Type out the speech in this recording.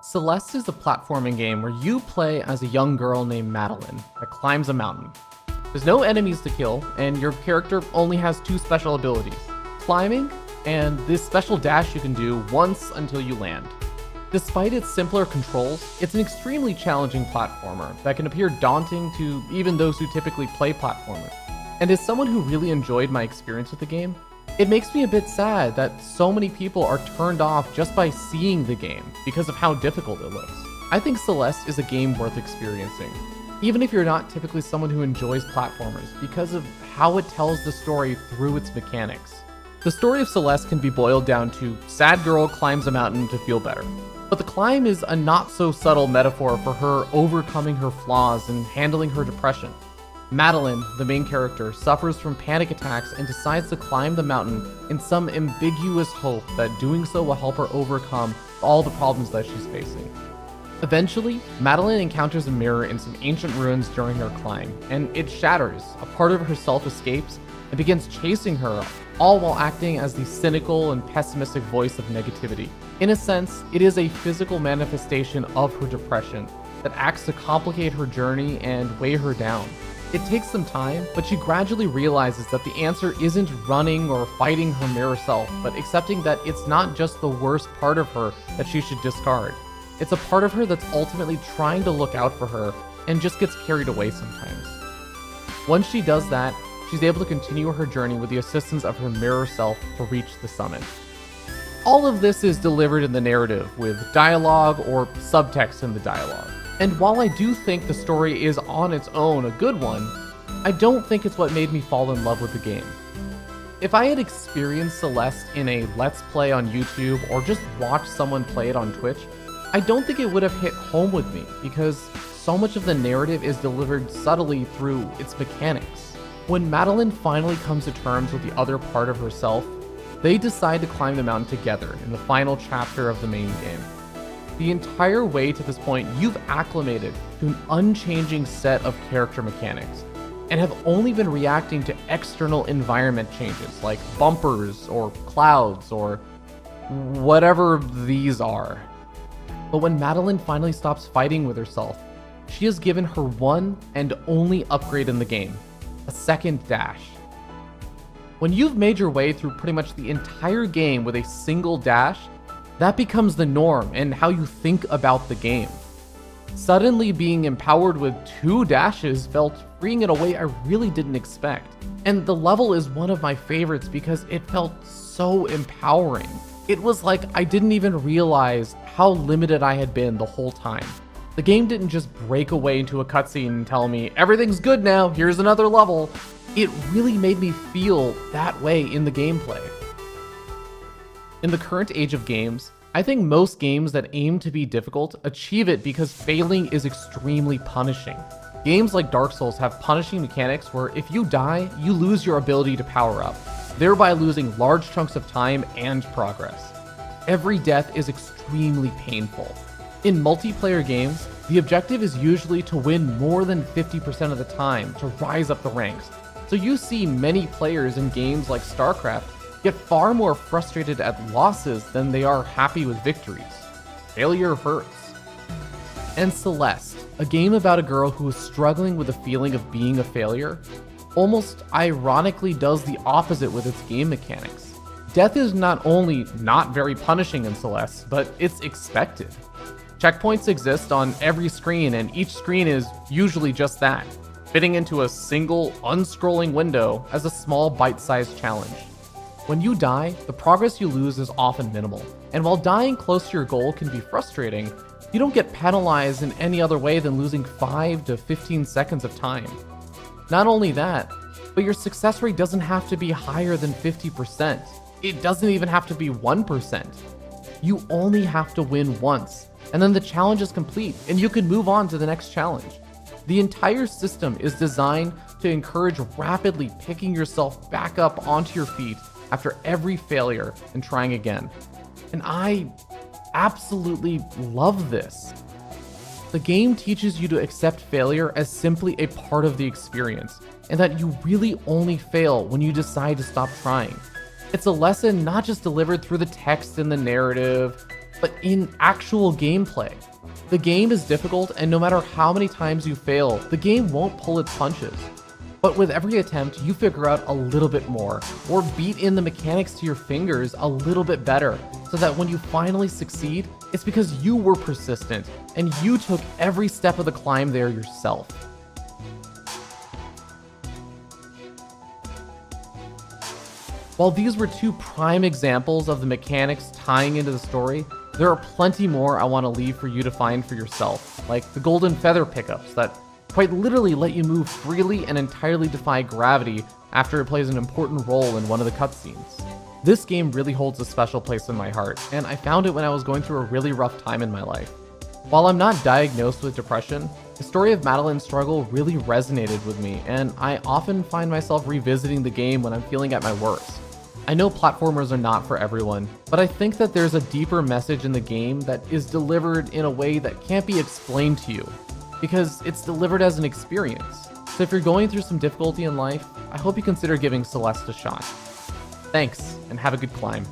Celeste is a platforming game where you play as a young girl named Madeline that climbs a mountain. There's no enemies to kill, and your character only has two special abilities: climbing, and this special dash you can do once until you land. Despite its simpler controls, it's an extremely challenging platformer that can appear daunting to even those who typically play platformers. And as someone who really enjoyed my experience with the game, it makes me a bit sad that so many people are turned off just by seeing the game because of how difficult it looks. I think Celeste is a game worth experiencing, even if you're not typically someone who enjoys platformers, because of how it tells the story through its mechanics. The story of Celeste can be boiled down to sad girl climbs a mountain to feel better. But the climb is a not so subtle metaphor for her overcoming her flaws and handling her depression. Madeline, the main character, suffers from panic attacks and decides to climb the mountain in some ambiguous hope that doing so will help her overcome all the problems that she's facing. Eventually, Madeline encounters a mirror in some ancient ruins during her climb, and it shatters. A part of herself escapes and begins chasing her, all while acting as the cynical and pessimistic voice of negativity. In a sense, it is a physical manifestation of her depression that acts to complicate her journey and weigh her down. It takes some time, but she gradually realizes that the answer isn't running or fighting her mirror self, but accepting that it's not just the worst part of her that she should discard. It's a part of her that's ultimately trying to look out for her and just gets carried away sometimes. Once she does that, she's able to continue her journey with the assistance of her mirror self to reach the summit. All of this is delivered in the narrative with dialogue or subtext in the dialogue. And while I do think the story is on its own a good one, I don't think it's what made me fall in love with the game. If I had experienced Celeste in a Let's Play on YouTube or just watched someone play it on Twitch, I don't think it would have hit home with me because so much of the narrative is delivered subtly through its mechanics. When Madeline finally comes to terms with the other part of herself, they decide to climb the mountain together in the final chapter of the main game. The entire way to this point, you've acclimated to an unchanging set of character mechanics and have only been reacting to external environment changes like bumpers or clouds or whatever these are. But when Madeline finally stops fighting with herself, she is given her one and only upgrade in the game: a second dash. When you've made your way through pretty much the entire game with a single dash, that becomes the norm and how you think about the game. Suddenly being empowered with two dashes felt freeing in a way I really didn't expect. And the level is one of my favorites because it felt so empowering. It was like I didn't even realize how limited I had been the whole time. The game didn't just break away into a cutscene and tell me, everything's good now, here's another level. It really made me feel that way in the gameplay. In the current age of games, I think most games that aim to be difficult achieve it because failing is extremely punishing. Games like Dark Souls have punishing mechanics where if you die, you lose your ability to power up, thereby losing large chunks of time and progress. Every death is extremely painful. In multiplayer games, the objective is usually to win more than 50% of the time to rise up the ranks. So you see many players in games like StarCraft get far more frustrated at losses than they are happy with victories. Failure hurts. And Celeste, a game about a girl who is struggling with the feeling of being a failure, almost ironically does the opposite with its game mechanics. Death is not only not very punishing in Celeste, but it's expected. Checkpoints exist on every screen, and each screen is usually just that, fitting into a single, unscrolling window as a small bite-sized challenge. When you die, the progress you lose is often minimal, and while dying close to your goal can be frustrating, you don't get penalized in any other way than losing 5 to 15 seconds of time. Not only that, but your success rate doesn't have to be higher than 50%. It doesn't even have to be 1%. You only have to win once, and then the challenge is complete, and you can move on to the next challenge. The entire system is designed to encourage rapidly picking yourself back up onto your feet after every failure and trying again. And I absolutely love this. The game teaches you to accept failure as simply a part of the experience, and that you really only fail when you decide to stop trying. It's a lesson not just delivered through the text in the narrative, but in actual gameplay. The game is difficult, and no matter how many times you fail, the game won't pull its punches. But with every attempt, you figure out a little bit more, or beat in the mechanics to your fingers a little bit better, so that when you finally succeed, it's because you were persistent, and you took every step of the climb there yourself. While these were two prime examples of the mechanics tying into the story, there are plenty more I want to leave for you to find for yourself, like the golden feather pickups that quite literally let you move freely and entirely defy gravity after it plays an important role in one of the cutscenes. This game really holds a special place in my heart, and I found it when I was going through a really rough time in my life. While I'm not diagnosed with depression, the story of Madeline's struggle really resonated with me, and I often find myself revisiting the game when I'm feeling at my worst. I know platformers are not for everyone, but I think that there's a deeper message in the game that is delivered in a way that can't be explained to you, because it's delivered as an experience. So if you're going through some difficulty in life, I hope you consider giving Celeste a shot. Thanks, and have a good climb.